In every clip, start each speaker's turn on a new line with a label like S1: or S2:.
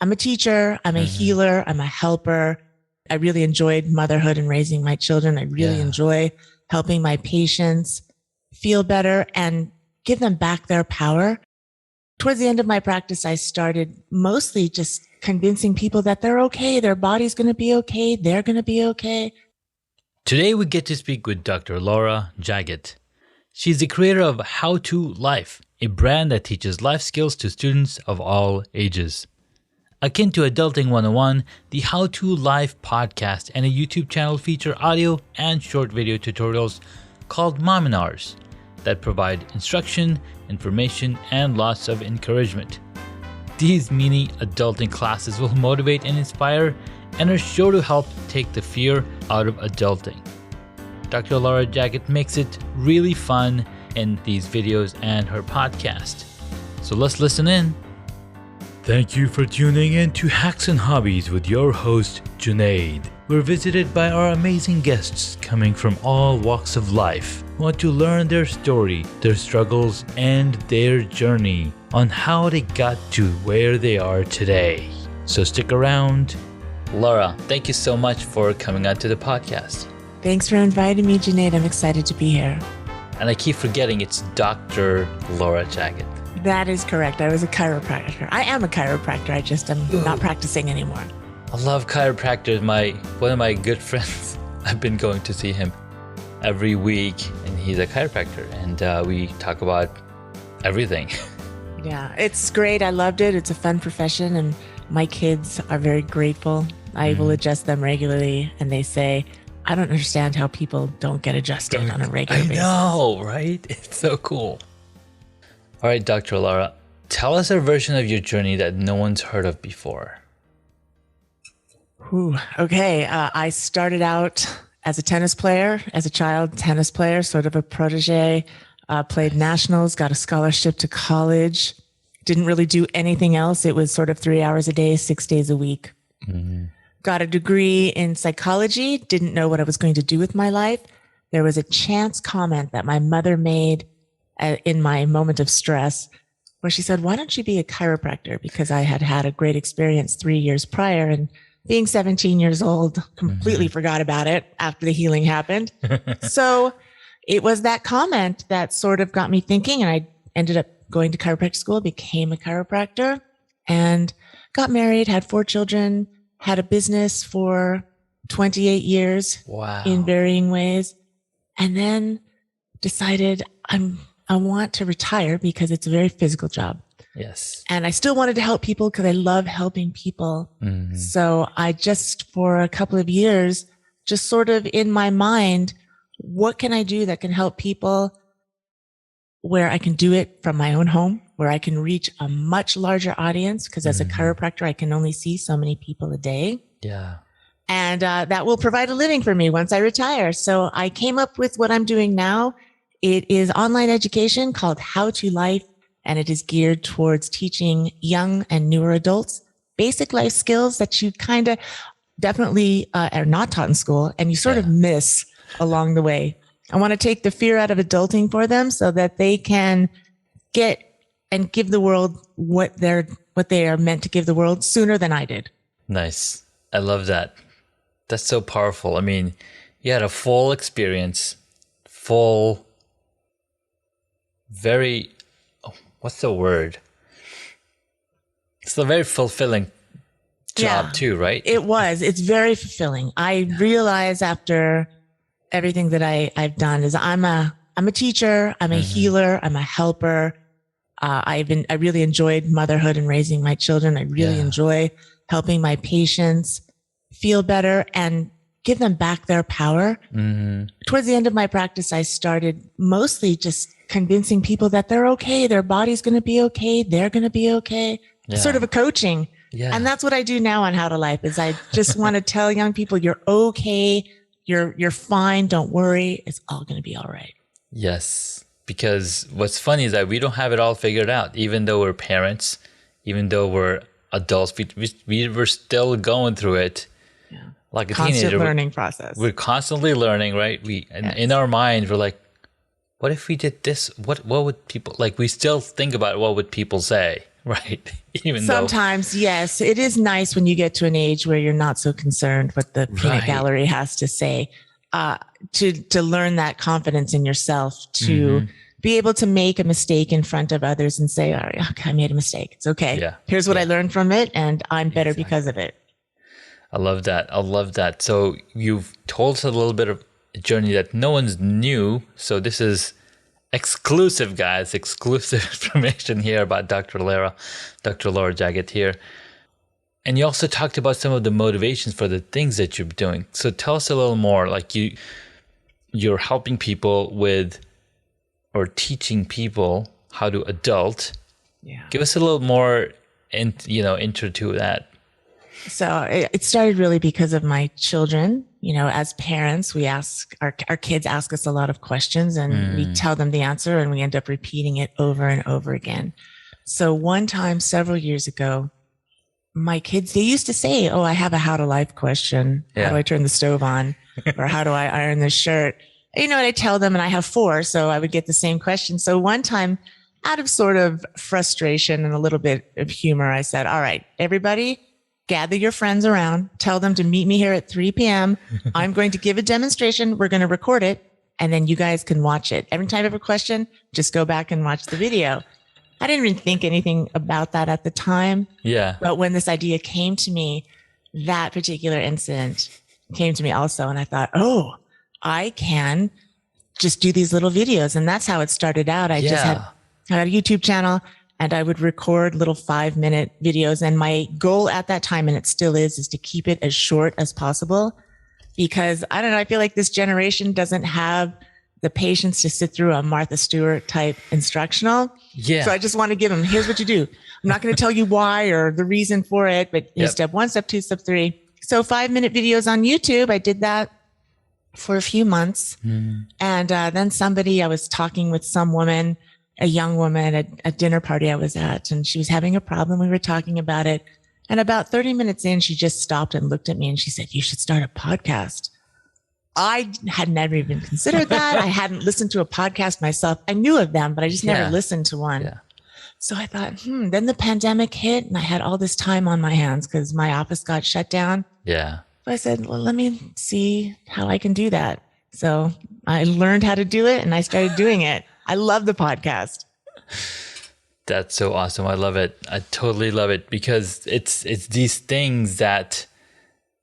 S1: I'm a teacher, I'm a healer, I'm a helper. I really enjoyed motherhood and raising my children. I really enjoy helping my patients feel better and give them back their power. Towards the end of my practice, I started mostly just convincing people that they're okay. Their body's going to be okay. They're going to be okay.
S2: Today, we get to speak with Dr. Laura Jaget. She's the creator of How to Life, a brand that teaches life skills to students of all ages. Akin to Adulting 101, the How to Life podcast and a YouTube channel feature audio and short video tutorials called Mominars that provide instruction, information, and lots of encouragement. These mini adulting classes will motivate and inspire and are sure to help take the fear out of adulting. Dr. Laura Jaget makes it really fun in these videos and her podcast. So let's listen in. Thank you for tuning in to Hacks and Hobbies with your host, Junaid. We're visited by our amazing guests coming from all walks of life who want to learn their story, their struggles, and their journey on how they got to where they are today. So stick around. Laura, thank you so much for coming on to the podcast.
S1: Thanks for inviting me, Junaid. I'm excited to be here.
S2: And I keep forgetting it's Dr. Laura Jaget.
S1: That is correct. I was a chiropractor. I am a chiropractor. I just am not practicing anymore.
S2: I love chiropractors. One of my good friends, I've been going to see him every week, and he's a chiropractor, and we talk about everything.
S1: Yeah, it's great. I loved it. It's a fun profession, and my kids are very grateful. I will adjust them regularly, and they say, I don't understand how people don't get adjusted on a regular basis.
S2: I know, right? It's so cool. All right, Dr. Laura, tell us a version of your journey that no one's heard of before.
S1: Okay. I started out as a tennis player, as a child tennis player, sort of a protege, played nationals, got a scholarship to college, didn't really do anything else. It was sort of 3 hours a day, 6 days a week. Got a degree in psychology, didn't know what I was going to do with my life. There was a chance comment that my mother made in my moment of stress where she said, why don't you be a chiropractor? Because I had had a great experience 3 years prior, and being 17 years old, completely forgot about it after the healing happened. So it was that comment that sort of got me thinking, and I ended up going to chiropractic school, became a chiropractor, and got married, had 4 children, had a business for 28 years in varying ways, and then decided I want to retire because it's a very physical job.
S2: Yes.
S1: And I still wanted to help people because I love helping people. So I just, for a couple of years, just sort of in my mind, what can I do that can help people where I can do it from my own home, where I can reach a much larger audience? Because as a chiropractor, I can only see so many people a day.
S2: Yeah.
S1: And that will provide a living for me once I retire. So I came up with what I'm doing now. It is online education called How to Life, and it is geared towards teaching young and newer adults basic life skills that you kind of definitely are not taught in school, and you sort of miss along the way. I want to take the fear out of adulting for them so that they can get and give the world what they are meant to give the world sooner than I did.
S2: Nice. I love that. That's so powerful. I mean, you had a full experience, what's the word? It's a very fulfilling job too, right?
S1: It was. It's very fulfilling. I realize after everything that I've done is I'm a teacher, I'm a healer, I'm a helper. I really enjoyed motherhood and raising my children. I really enjoy helping my patients feel better and give them back their power. Towards the end of my practice, I started mostly just convincing people that they're okay. Their body's going to be okay. They're going to be okay. Sort of a coaching. And that's what I do now on How to Life is I just want to tell young people, you're okay. You're fine. Don't worry. It's all going to be all right.
S2: Yes. Because what's funny is that we don't have it all figured out. Even though we're parents, even though we're adults, we were still going through it. Like a teenager,
S1: learning process.
S2: We're constantly learning, right? In our minds, we're like, what if we did this? What would people, like, we still think about what would people say? Right. Even
S1: Sometimes, yes, it is nice when you get to an age where you're not so concerned what the peanut
S2: Right.
S1: gallery has to say. To learn that confidence in yourself, to
S2: Mm-hmm.
S1: be able to make a mistake in front of others and say, all right, okay, I made a mistake. It's okay.
S2: Yeah.
S1: Here's what I
S2: Yeah.
S1: learned from it, and I'm better because of
S2: Exactly.
S1: it.
S2: I love that. I love that. So you've told us a little bit of a journey that no one's knew. So this is exclusive, guys, exclusive information here about Dr. Laura Jaget here. And you also talked about some of the motivations for the things that you're doing. So tell us a little more, like you're helping people with, or teaching people how to adult.
S1: Yeah.
S2: Give us a little more, intro to that.
S1: So it started really because of my children. As parents, we ask our kids ask us a lot of questions, and we tell them the answer, and we end up repeating it over and over again. So one time, several years ago, my kids, they used to say, "Oh, I have a how to life question. How do I turn the stove on? Or how do I iron this shirt?" And I tell them, and I have 4, so I would get the same question. So one time, out of sort of frustration and a little bit of humor, I said, "All right, everybody, gather your friends around, tell them to meet me here at 3 p.m. I'm going to give a demonstration. We're going to record it, and then you guys can watch it. Every time you have a question, just go back and watch the video." I didn't even think anything about that at the time.
S2: Yeah.
S1: But when this idea came to me, that particular incident came to me also. And I thought, oh, I can just do these little videos. And that's how it started out. I had a YouTube channel, and I would record little 5-minute videos. And my goal at that time, and it still is to keep it as short as possible, because I don't know, I feel like this generation doesn't have the patience to sit through a Martha Stewart type instructional.
S2: Yeah.
S1: So I just want to give them, here's what you do. I'm not going to tell you why or the reason for it, but step 1, step 2, step 3. So 5-minute videos on YouTube. I did that for a few months. And then I was talking with some woman, a young woman at a dinner party I was at, and she was having a problem. We were talking about it. And about 30 minutes in, she just stopped and looked at me and she said, "You should start a podcast." I had never even considered that. I hadn't listened to a podcast myself. I knew of them, but I just never listened to one.
S2: Yeah.
S1: So I thought, then the pandemic hit and I had all this time on my hands because my office got shut down.
S2: Yeah.
S1: So I said, well, let me see how I can do that. So I learned how to do it and I started doing it. I love the podcast.
S2: That's so awesome. I love it. I totally love it, because it's these things that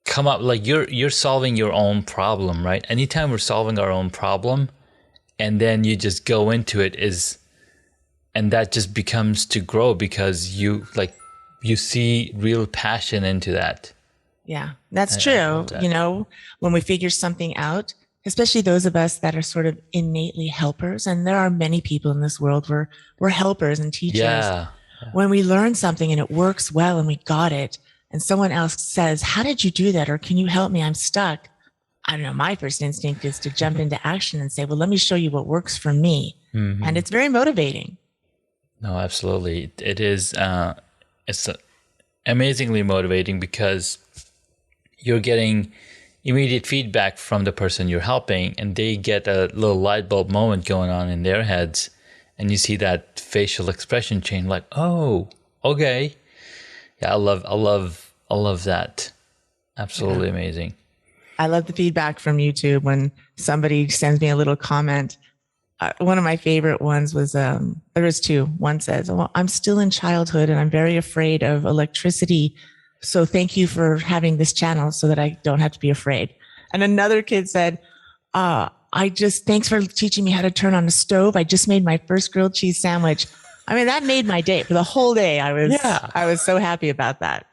S2: come up, like you're solving your own problem, right? Anytime we're solving our own problem and then you just go into it, and that just becomes to grow because you see real passion into that.
S1: Yeah, that's true. That. When we figure something out, especially those of us that are sort of innately helpers, and there are many people in this world where we're helpers and teachers.
S2: Yeah.
S1: When we learn something and it works well and we got it, and someone else says, "How did you do that?" Or "Can you help me? I'm stuck." I don't know. My first instinct is to jump into action and say, well, let me show you what works for me. And it's very motivating.
S2: No, absolutely. It is. It's amazingly motivating because you're getting immediate feedback from the person you're helping, and they get a little light bulb moment going on in their heads. And you see that facial expression change, like, oh, okay. Yeah, I love that. Absolutely amazing.
S1: I love the feedback from YouTube when somebody sends me a little comment. One of my favorite ones was, there was 2. One says, "Well, I'm still in childhood and I'm very afraid of electricity. So thank you for having this channel so that I don't have to be afraid." And another kid said, "Thanks for teaching me how to turn on a stove. I just made my first grilled cheese sandwich." I mean, that made my day. For the whole day, I was so happy about that.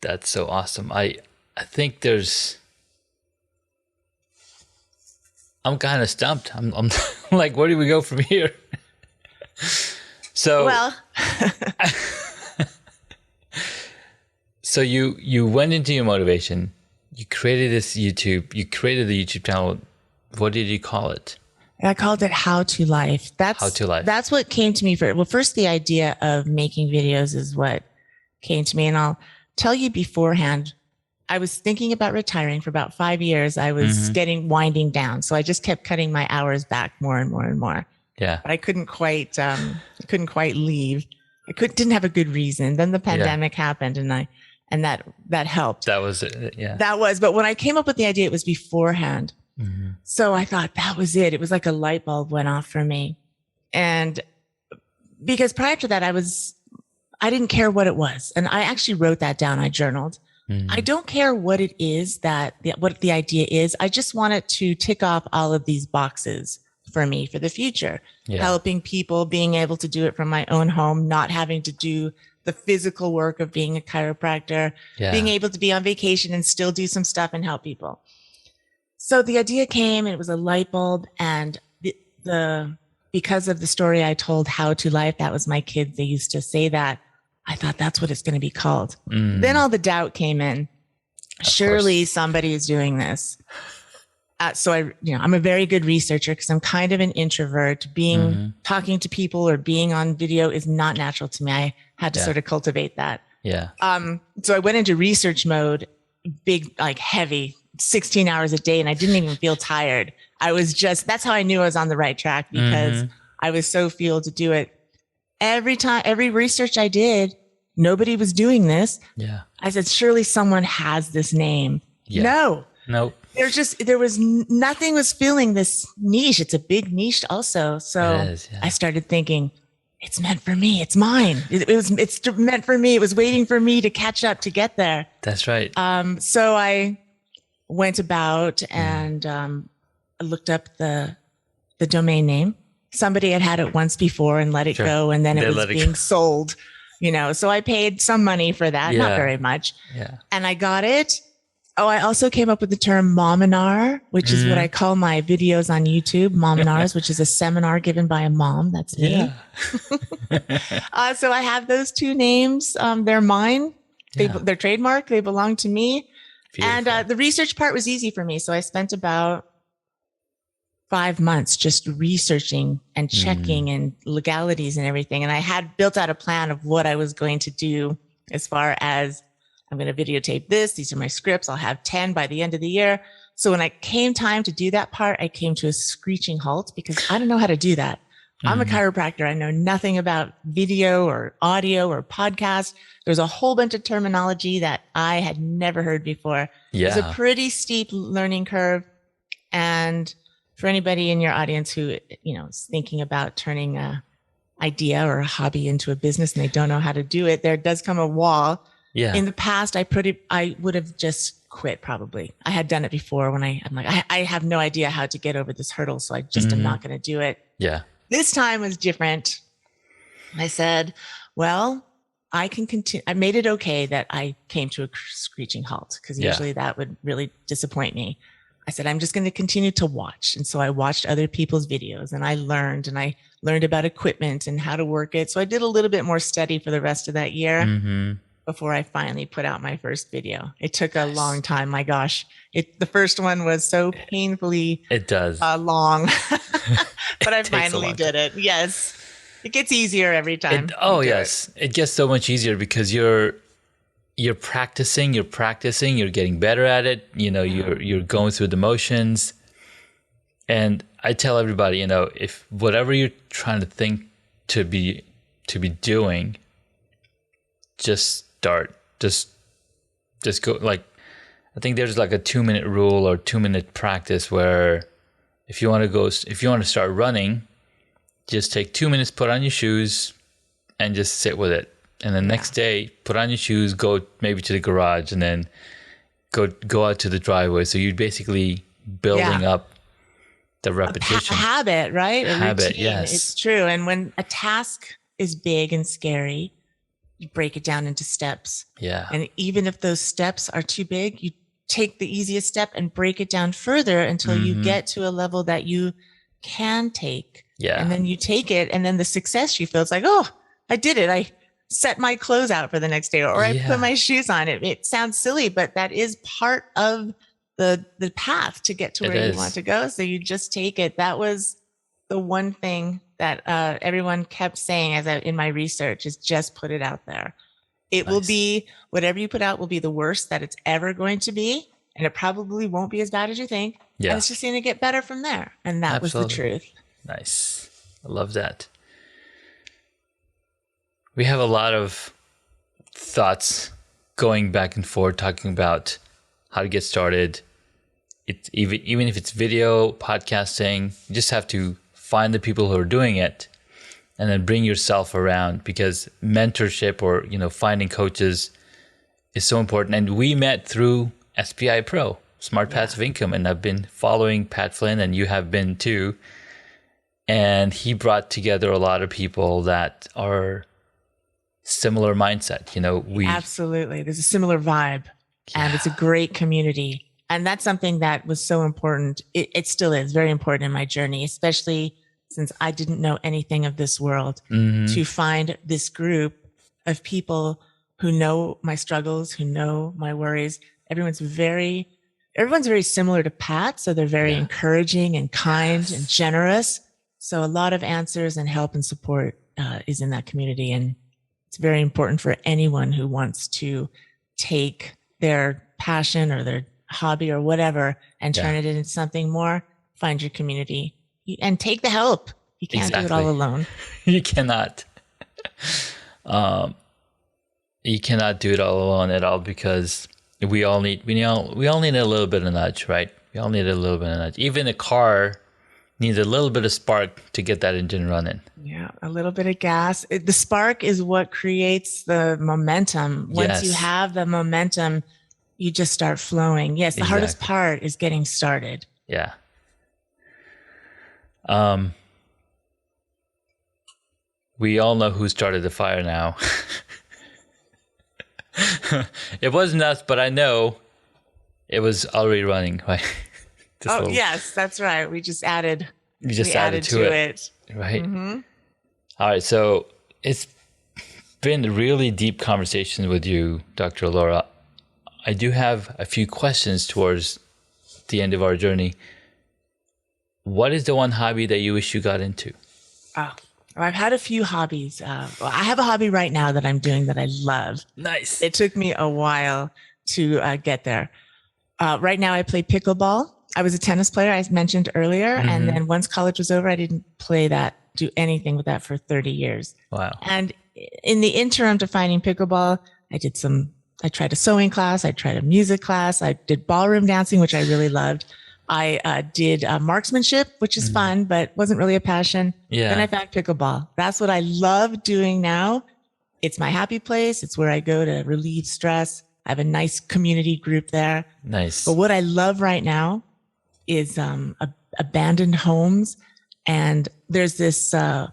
S2: That's so awesome. I think I'm kind of stumped. I'm like, where do we go from here? So,
S1: well,
S2: so you went into your motivation. You created this YouTube. You created the YouTube channel. What did you call it?
S1: I called it How to Life.
S2: How to Life.
S1: That's what came to me first. Well, first, the idea of making videos is what came to me. And I'll tell you beforehand, I was thinking about retiring for about 5 years. I was winding down. So I just kept cutting my hours back more and more and more.
S2: Yeah.
S1: but I couldn't quite leave. Didn't have a good reason. Then the pandemic happened, and that helped.
S2: That was it. Yeah.
S1: But when I came up with the idea, it was beforehand.
S2: Mm-hmm.
S1: So I thought that was it. It was like a light bulb went off for me. And because prior to that, I didn't care what it was. And I actually wrote that down. I journaled. I don't care what it is what the idea is. I just want it to tick off all of these boxes for me for the future, helping people, being able to do it from my own home, not having to do the physical work of being a chiropractor, being able to be on vacation and still do some stuff and help people. So the idea came, and it was a light bulb, and because of the story I told, How to Life, that was my kids. They used to say that. I thought that's what it's going to be called. Then all the doubt came in. Surely somebody is doing this. So I'm a very good researcher because I'm kind of an introvert. Talking to people or being on video is not natural to me. I had to sort of cultivate that.
S2: Yeah.
S1: So I went into research mode, big, like heavy, 16 hours a day, and I didn't even feel tired. That's how I knew I was on the right track, because I was so fueled to do it. Every research I did, nobody was doing this.
S2: Yeah.
S1: I said, surely someone has this name.
S2: Yeah.
S1: No. Nothing was filling this niche. It's a big niche also. So I started thinking, it's meant for me. It's mine. It's meant for me. It was waiting for me to catch up to get there.
S2: That's right.
S1: So I went about and looked up the domain name. Somebody had it once before and let it go, and then it was being sold, so I paid some money for that, not very much.
S2: Yeah. And
S1: I got it. Oh, I also came up with the term Mominar, which is what I call my videos on YouTube, Mominars, which is a seminar given by a mom. That's me. Yeah. So I have those two names. They're mine. They're trademark. They belong to me. Beautiful. And the research part was easy for me. So I spent about 5 months just researching and checking and legalities and everything. And I had built out a plan of what I was going to do as far as, I'm going to videotape this. These are my scripts. I'll have 10 by the end of the year. So when I came time to do that part, I came to a screeching halt because I don't know how to do that. I'm a chiropractor. I know nothing about video or audio or podcast. There's a whole bunch of terminology that I had never heard before.
S2: Yeah.
S1: It's a pretty steep learning curve. And for anybody in your audience who, is thinking about turning a idea or a hobby into a business and they don't know how to do it, there does come a wall. Yeah. In the past, I would have just quit probably. I had done it before when I'm like, I have no idea how to get over this hurdle. So I just am not going to do it.
S2: Yeah.
S1: This time was different. I said, well, I can continue. I made it okay that I came to a screeching halt because usually that would really disappoint me. I said, I'm just going to continue to watch. And so I watched other people's videos and I learned about equipment and how to work it. So I did a little bit more study for the rest of that year before I finally put out my first video. It took a long time. My gosh. The first one was so painfully long, but I finally did it. Yes. It gets easier every time.
S2: Yes. It gets so much easier because you're practicing, you're getting better at it. You're going through the motions. And I tell everybody, if whatever you're trying to think to be doing, just start. Just go. Like, I think there's like a 2-minute rule or 2-minute practice where if you want to start running, just take 2 minutes, put on your shoes and just sit with it. And the next day, put on your shoes, go maybe to the garage, and then go out to the driveway. So you're basically building up the repetition.
S1: A habit, right? A
S2: habit,
S1: routine.
S2: Yes.
S1: It's true. And when a task is big and scary, you break it down into steps.
S2: Yeah.
S1: And even if those steps are too big, you take the easiest step and break it down further until you get to a level that you can take.
S2: Yeah.
S1: And then you take it, and then the success you feel, it's like, oh, I did it. I set my clothes out for the next day, or I put my shoes on. It sounds silly, but that is part of the path to get to where you want to go. So you just take it. That was the one thing that everyone kept saying in my research, is just put it out there. It will be, whatever you put out will be the worst that it's ever going to be. And it probably won't be as bad as you think. Yeah. And it's just going to get better from there. And that was the truth.
S2: Nice. I love that. We have a lot of thoughts going back and forth, talking about how to get started. It's even if it's video podcasting, you just have to find the people who are doing it and then bring yourself around, because mentorship or finding coaches is so important. And we met through SPI Pro, Smart Passive Income, and I've been following Pat Flynn, and you have been too. And he brought together a lot of people that are similar mindset.
S1: Absolutely. There's a similar vibe, and it's a great community. And that's something that was so important. It still is very important in my journey, especially since I didn't know anything of this world, to find this group of people who know my struggles, who know my worries. Everyone's very similar to Pat. So they're very encouraging and kind and generous. So a lot of answers and help and support is in that community. And it's very important for anyone who wants to take their passion or their hobby or whatever and turn it into something more. Find your community and take the help. You can't do it all alone.
S2: You cannot. You cannot do it all alone at all, because we all need a little bit of nudge, right? We all need a little bit of nudge. Even a car needs a little bit of spark to get that engine running.
S1: Yeah, a little bit of gas. The spark is what creates the momentum. Once you have the momentum, you just start flowing. Yes, the hardest part is getting started.
S2: Yeah. We all know who started the fire now. It wasn't us, but I know it was already running, right?
S1: Yes, that's right. We just added.
S2: Added to it. Right. Mm-hmm. All right. So it's been a really deep conversation with you, Dr. Laura. I do have a few questions towards the end of our journey. What is the one hobby that you wish you got into?
S1: Oh, I've had a few hobbies. I have a hobby right now that I'm doing that I love.
S2: Nice.
S1: It took me a while to get there. Right now I play pickleball. I was a tennis player, I mentioned earlier. Mm-hmm. And then once college was over, I didn't do anything with that for 30 years.
S2: Wow.
S1: And in the interim to finding pickleball, I tried a sewing class. I tried a music class. I did ballroom dancing, which I really loved. I did marksmanship, which is fun, but wasn't really a passion.
S2: Yeah.
S1: Then I found pickleball. That's what I love doing now. It's my happy place. It's where I go to relieve stress. I have a nice community group there.
S2: Nice.
S1: But what I love right now is abandoned homes. And there's this, I'm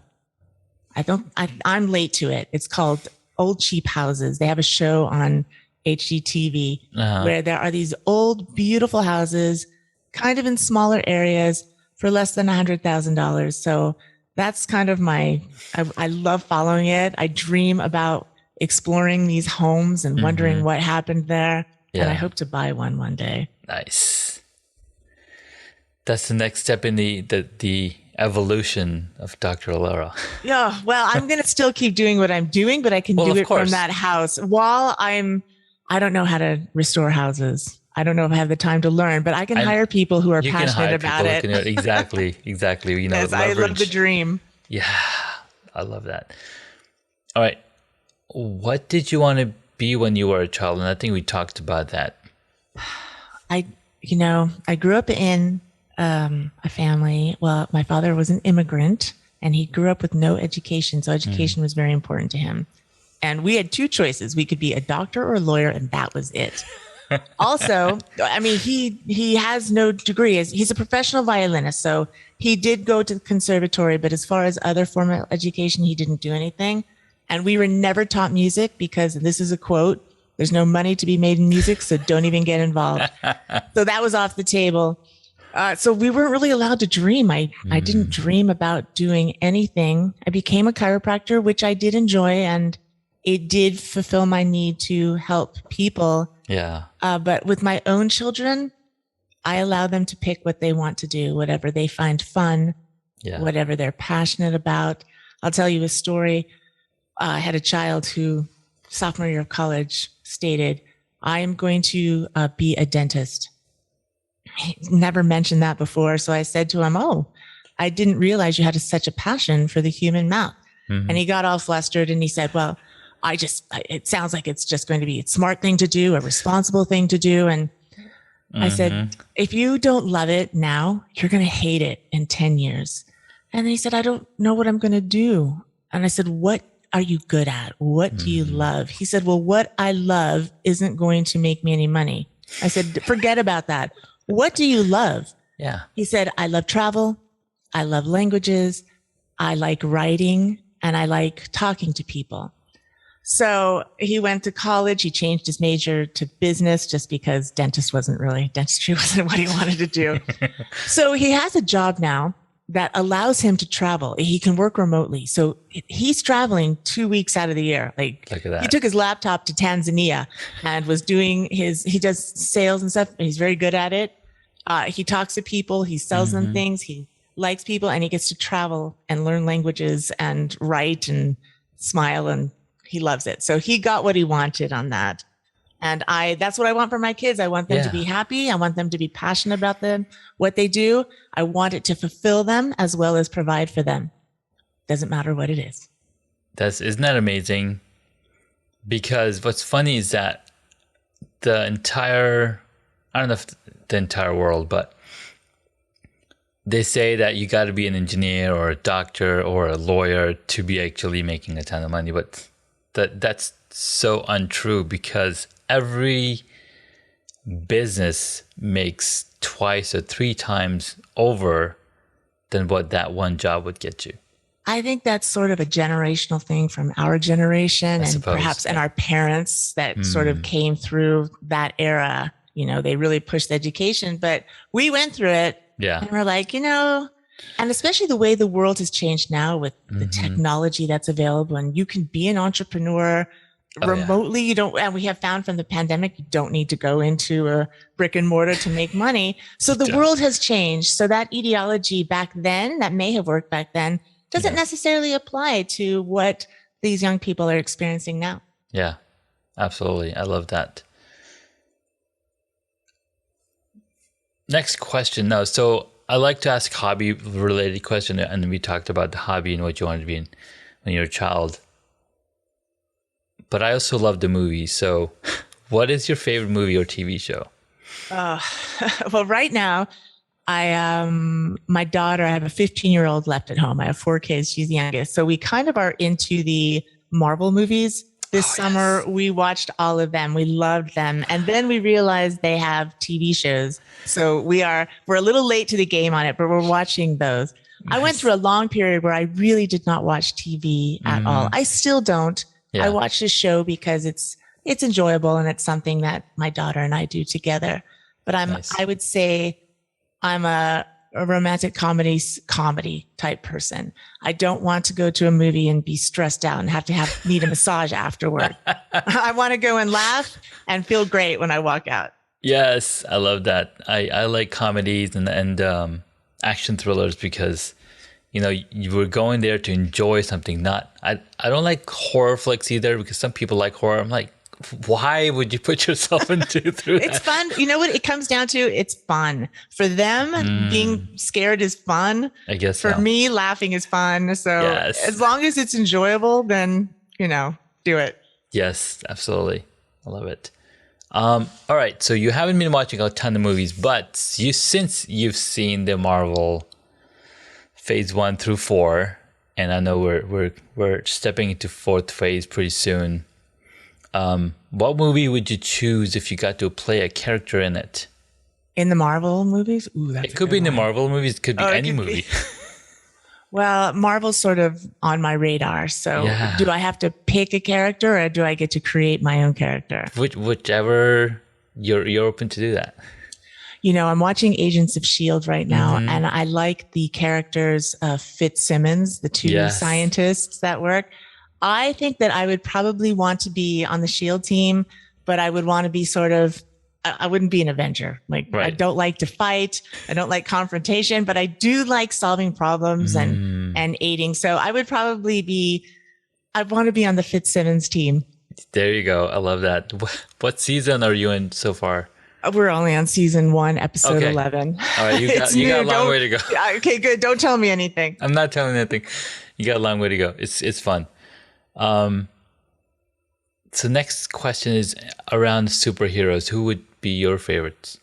S1: late to it. It's called Old Cheap Houses. They have a show on HGTV where there are these old, beautiful houses kind of in smaller areas for less than $100,000. So that's kind of I love following it. I dream about exploring these homes and wondering what happened there. Yeah. And I hope to buy one day.
S2: Nice. That's the next step in the evolution of Dr. Laura.
S1: Yeah. Well, I'm going to still keep doing what I'm doing, but I can do it from that house while I don't know how to restore houses. I don't know if I have the time to learn, but I can hire people who are passionate about it.
S2: Exactly.
S1: Yes, I love the dream.
S2: Yeah, I love that. All right. What did you want to be when you were a child? And I think we talked about that.
S1: I grew up in a family. Well, my father was an immigrant and he grew up with no education. So education was very important to him. And we had two choices. We could be a doctor or a lawyer, and that was it. Also, I mean, he has no degree. He's a professional violinist. So he did go to the conservatory, but as far as other formal education, he didn't do anything. And we were never taught music because, and this is a quote, there's no money to be made in music, so don't even get involved. So that was off the table. So we weren't really allowed to dream. I didn't dream about doing anything. I became a chiropractor, which I did enjoy, and it did fulfill my need to help people.
S2: Yeah.
S1: But with my own children, I allow them to pick what they want to do, whatever they find fun, whatever they're passionate about. I'll tell you a story. I had a child who, sophomore year of college, stated, I am going to be a dentist. He never mentioned that before. So I said to him, I didn't realize you had such a passion for the human mouth. And he got all flustered and he said, well, it sounds like it's just going to be a smart thing to do, a responsible thing to do. And I said, if you don't love it now, you're going to hate it in 10 years. And then he said, I don't know what I'm going to do. And I said, what are you good at? What do you love? He said, well, what I love isn't going to make me any money. I said, forget about that. What do you love?
S2: Yeah.
S1: He said, I love travel. I love languages. I like writing and I like talking to people. So he went to college. He changed his major to business just because dentistry wasn't what he wanted to do. So he has a job now that allows him to travel. He can work remotely. So he's traveling 2 weeks out of the year. Like,
S2: look at that.
S1: He took his laptop to Tanzania and was doing he does sales and stuff. He's very good at it. He talks to people. He sells them things. He likes people and he gets to travel and learn languages and write and smile, and he loves it. So he got what he wanted on that. And that's what I want for my kids. I want them to be happy. I want them to be passionate about what they do. I want it to fulfill them as well as provide for them. Doesn't matter what it is.
S2: Isn't that amazing? Because what's funny is that I don't know if the entire world, but they say that you got to be an engineer or a doctor or a lawyer to be actually making a ton of money. But that's so untrue, because every business makes 2 or 3 times over than what that one job would get you.
S1: I think that's sort of a generational thing from our generation and perhaps and our parents that sort of came through that era. You know, they really pushed education, but we went through it.
S2: Yeah.
S1: And we're like, and especially the way the world has changed now with the technology that's available, and you can be an entrepreneur remotely. You don't, and we have found from the pandemic, you don't need to go into a brick and mortar to make money. So the world has changed. So that ideology back then that may have worked back then doesn't necessarily apply to what these young people are experiencing now.
S2: Yeah, absolutely. I love that. Next question. No, so I like to ask hobby related question, and we talked about the hobby and what you wanted to be in when you were a child. But I also love the movies. So what is your favorite movie or TV show?
S1: Well, right now, my daughter, I have a 15-year-old left at home. I have 4 kids. She's the youngest. So we kind of are into the Marvel movies. This summer, we watched all of them. We loved them. And then we realized they have TV shows. So we're a little late to the game on it, but we're watching those. Nice. I went through a long period where I really did not watch TV at all. I still don't. Yeah. I watch this show because it's enjoyable and it's something that my daughter and I do together. But I would say I'm a romantic comedy type person. I don't want to go to a movie and be stressed out and need a massage afterward. I want to go and laugh and feel great when I walk out. Yes,
S2: I love that. I like comedies and action thrillers because, you were going there to enjoy something. I don't like horror flicks either, because some people like horror. I'm like, why would you put yourself through that?
S1: It's fun. You know what it comes down to? It's fun. For them, being scared is fun.
S2: I guess
S1: For me, laughing is fun. So as long as it's enjoyable, then, do it.
S2: Yes, absolutely. I love it. All right. So you haven't been watching a ton of movies, but since you've seen the Marvel phase 1 through 4, and I know we're stepping into 4th phase pretty soon. What movie would you choose if you got to play a character in it?
S1: In the Marvel movies? Ooh, that's
S2: it could be in the Marvel movies. It could be any movie.
S1: Well, Marvel's sort of on my radar. So do I have to pick a character or do I get to create my own character?
S2: Whichever you're open to do that.
S1: I'm watching Agents of S.H.I.E.L.D. right now, and I like the characters of Fitzsimmons, the 2 scientists that work. I think that I would probably want to be on the S.H.I.E.L.D. team, but I would want to be I wouldn't be an Avenger. I don't like to fight. I don't like confrontation, but I do like solving problems and aiding. So I would probably I'd want to be on the Fitzsimmons team.
S2: There you go. I love that. What season are you in so far?
S1: We're only on season 1, episode
S2: Okay.
S1: 11.
S2: All right, you got a long way to go.
S1: Okay, good. Don't tell me anything.
S2: I'm not telling anything. You got a long way to go. It's fun. So next question is around superheroes. Who would be your favorites?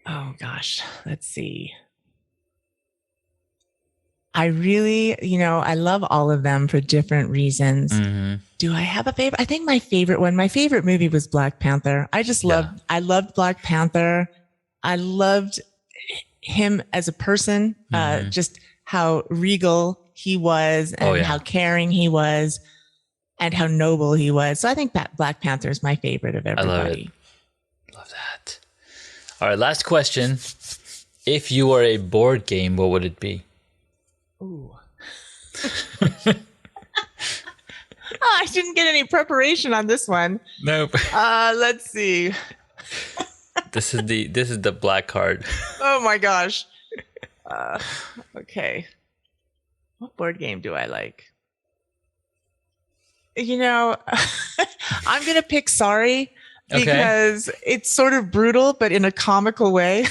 S1: Oh gosh, let's see. I really, I love all of them for different reasons.
S2: Mm-hmm.
S1: Do I have a favorite? I think my favorite movie was Black Panther. I loved Black Panther. I loved him as a person, just how regal he was and how caring he was and how noble he was. So I think that Black Panther is my favorite of everybody.
S2: Love that. All right, last question. If you were a board game, what would it be?
S1: Ooh. I didn't get any preparation on this one.
S2: Nope.
S1: Let's see.
S2: This is the black card.
S1: Oh my gosh. Okay. What board game do I like? I'm going to pick Sorry because it's sort of brutal, but in a comical way.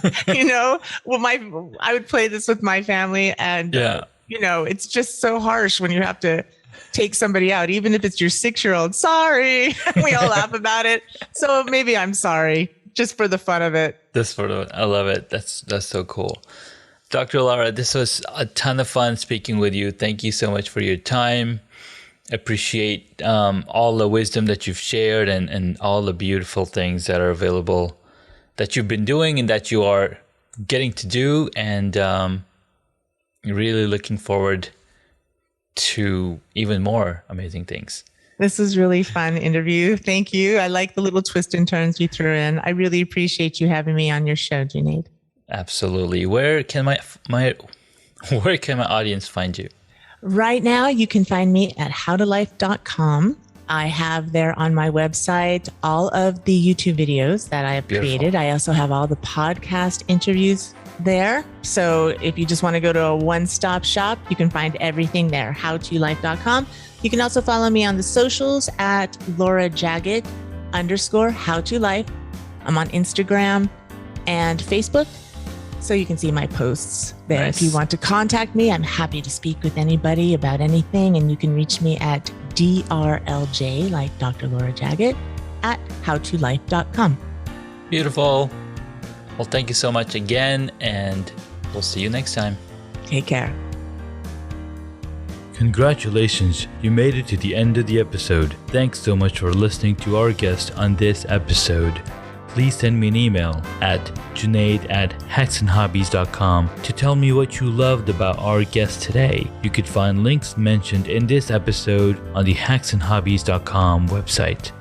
S1: I would play this with my family and, it's just so harsh when you have to take somebody out, even if it's your 6-year-old. Sorry. We all laugh about it. So maybe I'm sorry just for the fun of it.
S2: I love it. That's so cool. Dr. Laura, this was a ton of fun speaking with you. Thank you so much for your time. Appreciate all the wisdom that you've shared and all the beautiful things that are available that you've been doing and that you are getting to do, and really looking forward to even more amazing things.
S1: This was really fun interview. Thank you. I like the little twists and turns you threw in. I really appreciate you having me on your show, Junaid.
S2: Absolutely. Where can my audience find you?
S1: Right now, you can find me at howtolife.com. I have there on my website all of the YouTube videos that I have created. I also have all the podcast interviews there. So if you just want to go to a one-stop shop, you can find everything there, howtolife.com. You can also follow me on the socials at Laura Jaget _howtolife. I'm on Instagram and Facebook, so you can see my posts there.
S2: Nice.
S1: If you want to contact me, I'm happy to speak with anybody about anything, and you can reach me at DRLJ, like Dr. Laura Jaget, at howtolife.com.
S2: Beautiful. Well, thank you so much again, and we'll see you next time.
S1: Take care.
S2: Congratulations, you made it to the end of the episode. Thanks so much for listening to our guest on this episode. Please send me an email at junaid@hacksandhobbies.com to tell me what you loved about our guest today. You could find links mentioned in this episode on the hacksandhobbies.com website.